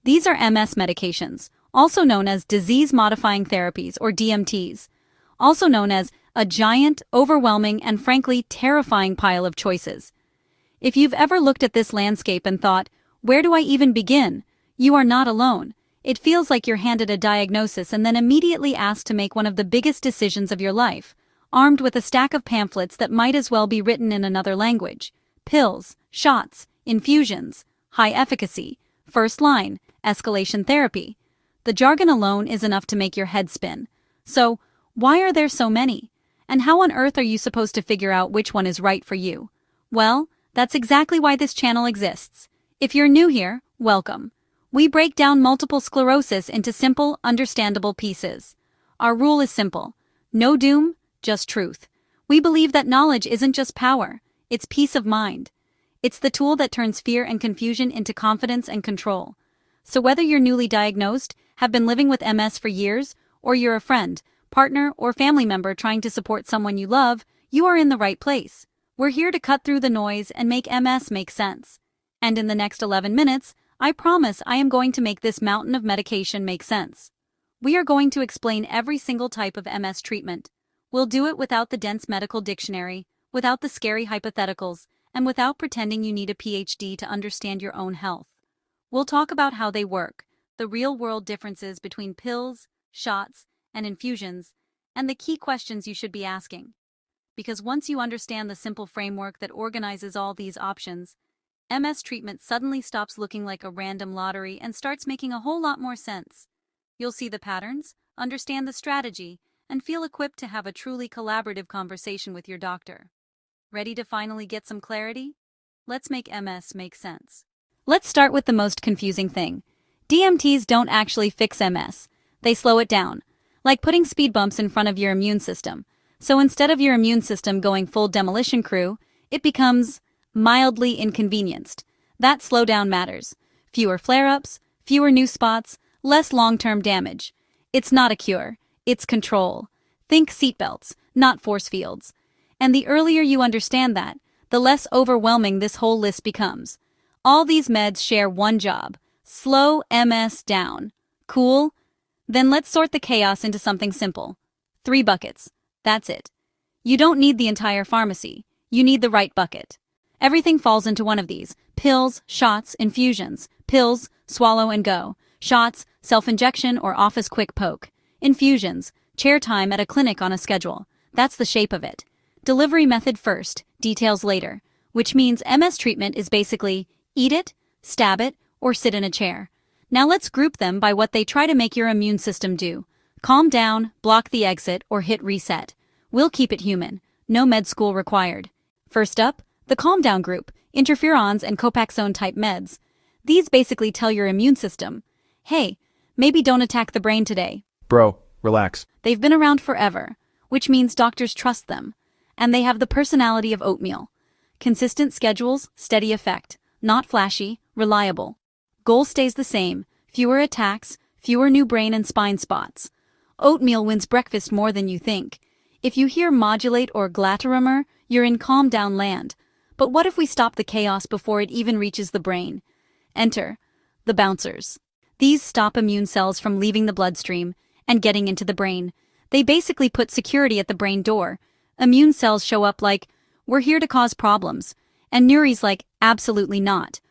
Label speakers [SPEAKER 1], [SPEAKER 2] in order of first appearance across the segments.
[SPEAKER 1] These are MS medications, also known as disease-modifying therapies or DMTs, also known as a giant, overwhelming, and frankly terrifying pile of choices. If you've ever looked at this landscape and thought, where do I even begin? You are not alone. It feels like you're handed a diagnosis and then immediately asked to make one of the biggest decisions of your life, armed with a stack of pamphlets that might as well be written in another language. Pills, shots, infusions, high efficacy, first line, escalation therapy. The jargon alone is enough to make your head spin. So, why are there so many? And how on earth are you supposed to figure out which one is right for you? Well, that's exactly why this channel exists. If you're new here, welcome. We break down multiple sclerosis into simple, understandable pieces. Our rule is simple. No doom, just truth. We believe that knowledge isn't just power, it's peace of mind. It's the tool that turns fear and confusion into confidence and control. So whether you're newly diagnosed, have been living with MS for years, or you're a friend, partner, or family member trying to support someone you love, you are in the right place. We're here to cut through the noise and make MS make sense. And in the next 11 minutes, I promise I am going to make this mountain of medication make sense. We are going to explain every single type of MS treatment. We'll do it without the dense medical dictionary, without the scary hypotheticals, and without pretending you need a PhD to understand your own health. We'll talk about how they work, the real-world differences between pills, shots, and infusions, and the key questions you should be asking. Because once you understand the simple framework that organizes all these options, MS treatment suddenly stops looking like a random lottery and starts making a whole lot more sense. You'll see the patterns, understand the strategy, and feel equipped to have a truly collaborative conversation with your doctor. Ready to finally get some clarity? Let's make MS make sense. Let's start with the most confusing thing. DMTs don't actually fix MS. They slow it down, like putting speed bumps in front of your immune system. So instead of your immune system going full demolition crew, it becomes mildly inconvenienced. That slowdown matters. Fewer flare-ups, fewer new spots, less long-term damage. It's not a cure, it's control. Think seatbelts, not force fields. And the earlier you understand that, the less overwhelming this whole list becomes. All these meds share one job: slow MS down. Cool? Then let's sort the chaos into something simple. 3 buckets. That's it. You don't need the entire pharmacy. You need the right bucket. Everything falls into one of these: pills, shots, infusions. Pills, swallow and go. Shots, self-injection or office quick poke. Infusions, chair time at a clinic on a schedule. That's the shape of it. Delivery method first, details later. Which means MS treatment is basically eat it, stab it, or sit in a chair. Now let's group them by what they try to make your immune system do. Calm down, block the exit, or hit reset. We'll keep it human. No med school required. First up, the calm down group, interferons and Copaxone type meds. These basically tell your immune system, hey, maybe don't attack the brain today.
[SPEAKER 2] Bro, relax.
[SPEAKER 1] They've been around forever, which means doctors trust them. And they have the personality of oatmeal. Consistent schedules, steady effect. Not flashy, reliable. Goal stays the same: fewer attacks, fewer new brain and spine spots. Oatmeal wins breakfast more than you think. If you hear modulate or glitterimer, you're in calm down land. But what if we stop the chaos before it even reaches the brain? Enter the bouncers. These stop immune cells from leaving the bloodstream and getting into the brain. They basically put security at the brain door. Immune cells show up like, we're here to cause problems. And Neuri's like, absolutely not.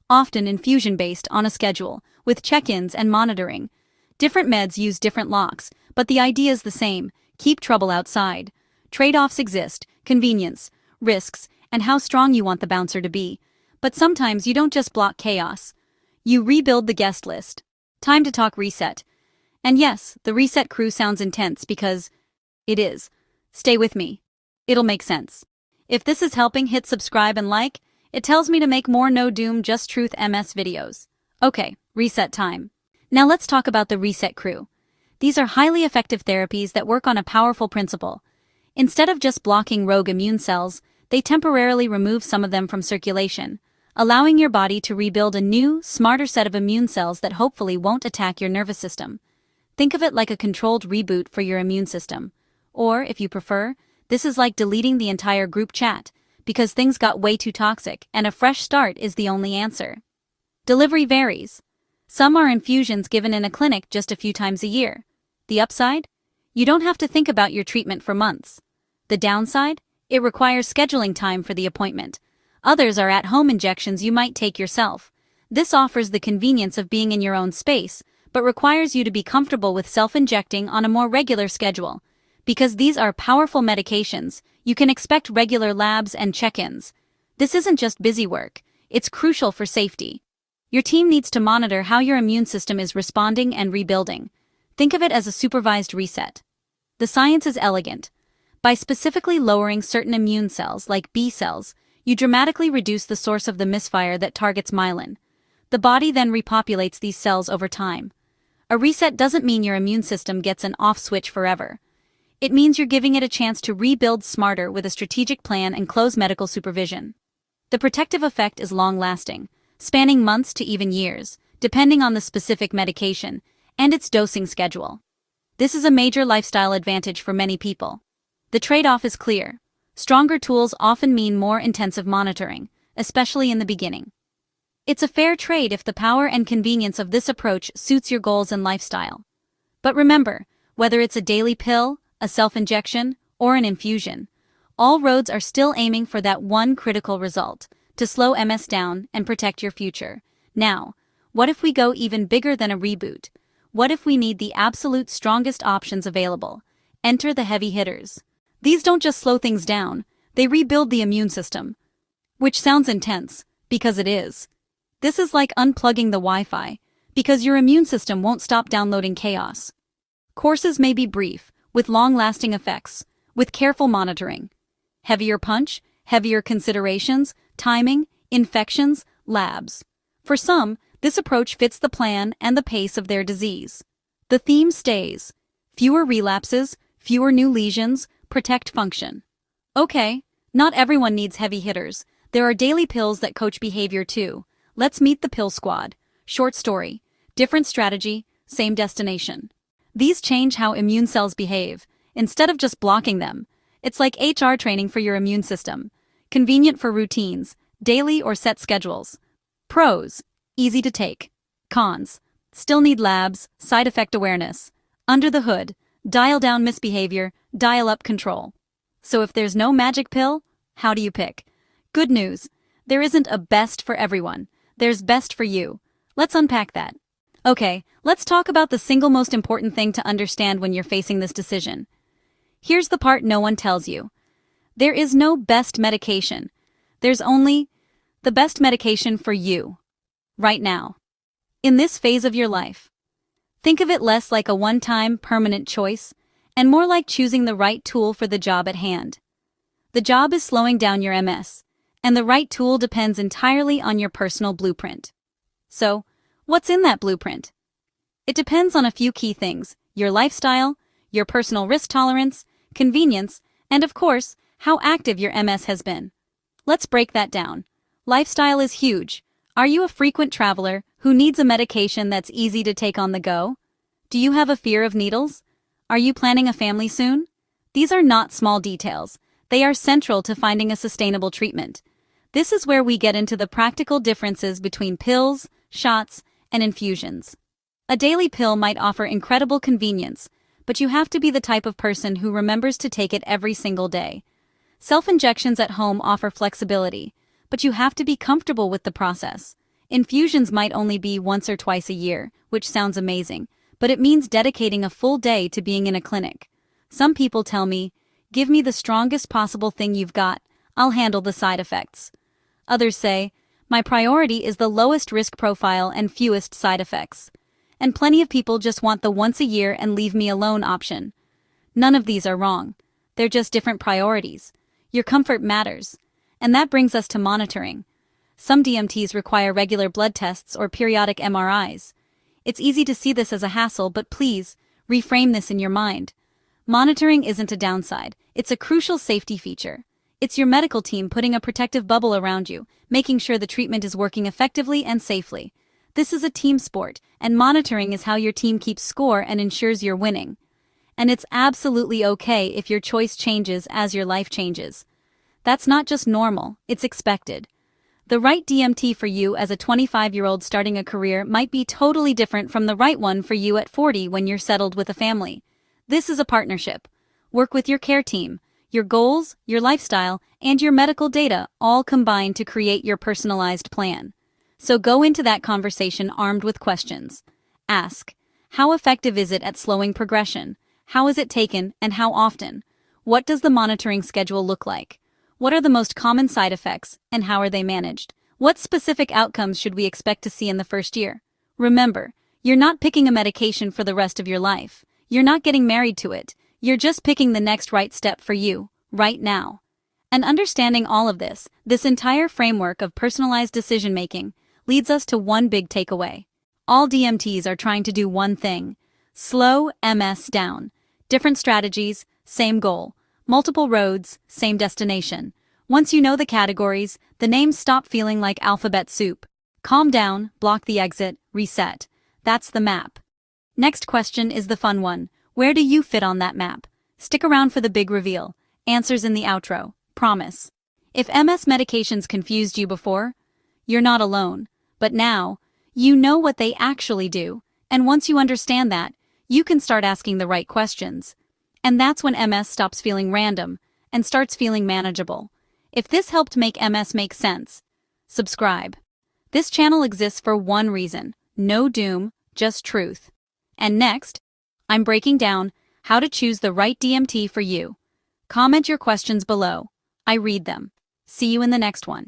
[SPEAKER 1] Often infusion-based, on a schedule, with check-ins and monitoring. Different meds use different locks, but the idea is the same: keep trouble outside. Trade-offs exist: convenience, risks, and how strong you want the bouncer to be. But sometimes you don't just block chaos. You rebuild the guest list. Time to talk reset. And yes, the reset crew sounds intense because it is. Stay with me. It'll make sense. If this is helping, hit subscribe and like. It tells me to make more no doom, just truth MS videos. Okay, reset time. Now let's talk about the reset crew. These are highly effective therapies that work on a powerful principle. Instead of just blocking rogue immune cells, they temporarily remove some of them from circulation, allowing your body to rebuild a new, smarter set of immune cells that hopefully won't attack your nervous system. Think of it like a controlled reboot for your immune system. Or, if you prefer, this is like deleting the entire group chat, because things got way too toxic and a fresh start is the only answer. Delivery varies. Some are infusions given in a clinic just a few times a year. The upside? You don't have to think about your treatment for months. The downside? It requires scheduling time for the appointment. Others are at-home injections you might take yourself. This offers the convenience of being in your own space, but requires you to be comfortable with self-injecting on a more regular schedule. Because these are powerful medications, you can expect regular labs and check-ins. This isn't just busy work, it's crucial for safety. Your team needs to monitor how your immune system is responding and rebuilding. Think of it as a supervised reset. The science is elegant. By specifically lowering certain immune cells, like B cells, you dramatically reduce the source of the misfire that targets myelin. The body then repopulates these cells over time. A reset doesn't mean your immune system gets an off switch forever. It means you're giving it a chance to rebuild smarter with a strategic plan and close medical supervision. The protective effect is long-lasting, spanning months to even years, depending on the specific medication and its dosing schedule. This is a major lifestyle advantage for many people. The trade-off is clear. Stronger tools often mean more intensive monitoring, especially in the beginning. It's a fair trade if the power and convenience of this approach suits your goals and lifestyle. But remember, whether it's a daily pill, a self-injection, or an infusion, all roads are still aiming for that one critical result: to slow MS down and protect your future. Now, what if we go even bigger than a reboot? What if we need the absolute strongest options available? Enter the heavy hitters. These don't just slow things down, they rebuild the immune system. Which sounds intense, because it is. This is like unplugging the Wi-Fi, because your immune system won't stop downloading chaos. Courses may be brief, with long-lasting effects, with careful monitoring. Heavier punch, heavier considerations, timing, infections, labs. For some, this approach fits the plan and the pace of their disease. The theme stays: fewer relapses, fewer new lesions, protect function. Okay, not everyone needs heavy hitters. There are daily pills that coach behavior too. Let's meet the pill squad. Short story: different strategy, same destination. These change how immune cells behave. Instead of just blocking them, it's like HR training for your immune system. Convenient for routines, daily or set schedules. Pros: easy to take. Cons: still need labs, side effect awareness. Under the hood: dial down misbehavior, dial up control. So if there's no magic pill, how do you pick? Good news: there isn't a best for everyone. There's best for you. Let's unpack that. Okay, let's talk about the single most important thing to understand when you're facing this decision. Here's the part no one tells you. There is no best medication. There's only the best medication for you. Right now. In this phase of your life. Think of it less like a one-time, permanent choice, and more like choosing the right tool for the job at hand. The job is slowing down your MS, and the right tool depends entirely on your personal blueprint. So, what's in that blueprint? It depends on a few key things: your lifestyle, your personal risk tolerance, convenience, and of course, how active your MS has been. Let's break that down. Lifestyle is huge. Are you a frequent traveler who needs a medication that's easy to take on the go? Do you have a fear of needles? Are you planning a family soon? These are not small details. They are central to finding a sustainable treatment. This is where we get into the practical differences between pills, shots, and infusions. A daily pill might offer incredible convenience, but you have to be the type of person who remembers to take it every single day. Self-injections at home offer flexibility, but you have to be comfortable with the process. Infusions might only be once or twice a year, which sounds amazing, but it means dedicating a full day to being in a clinic. Some people tell me, "Give me the strongest possible thing you've got, I'll handle the side effects." Others say, "My priority is the lowest risk profile and fewest side effects." And plenty of people just want the once a year and leave me alone option. None of these are wrong. They're just different priorities. Your comfort matters. And that brings us to monitoring. Some DMTs require regular blood tests or periodic MRIs. It's easy to see this as a hassle, but please, reframe this in your mind. Monitoring isn't a downside. It's a crucial safety feature. It's your medical team putting a protective bubble around you, making sure the treatment is working effectively and safely. This is a team sport, and monitoring is how your team keeps score and ensures you're winning. And it's absolutely okay if your choice changes as your life changes. That's not just normal, it's expected. The right DMT for you as a 25-year-old starting a career might be totally different from the right one for you at 40 when you're settled with a family. This is a partnership. Work with your care team. Your goals, your lifestyle, and your medical data all combine to create your personalized plan. So go into that conversation armed with questions. Ask, how effective is it at slowing progression? How is it taken and how often? What does the monitoring schedule look like? What are the most common side effects and how are they managed? What specific outcomes should we expect to see in the first year? Remember, you're not picking a medication for the rest of your life. You're not getting married to it. You're just picking the next right step for you, right now. And understanding all of this entire framework of personalized decision-making, leads us to one big takeaway. All DMTs are trying to do one thing: slow MS down. Different strategies, same goal. Multiple roads, same destination. Once you know the categories, the names stop feeling like alphabet soup. Calm down, block the exit, reset. That's the map. Next question is the fun one. Where do you fit on that map? Stick around for the big reveal. Answers in the outro. Promise. If MS medications confused you before, you're not alone. But now, you know what they actually do. And once you understand that, you can start asking the right questions. And that's when MS stops feeling random and starts feeling manageable. If this helped make MS make sense, subscribe. This channel exists for one reason: no doom, just truth. And next, I'm breaking down how to choose the right DMT for you. Comment your questions below. I read them. See you in the next one.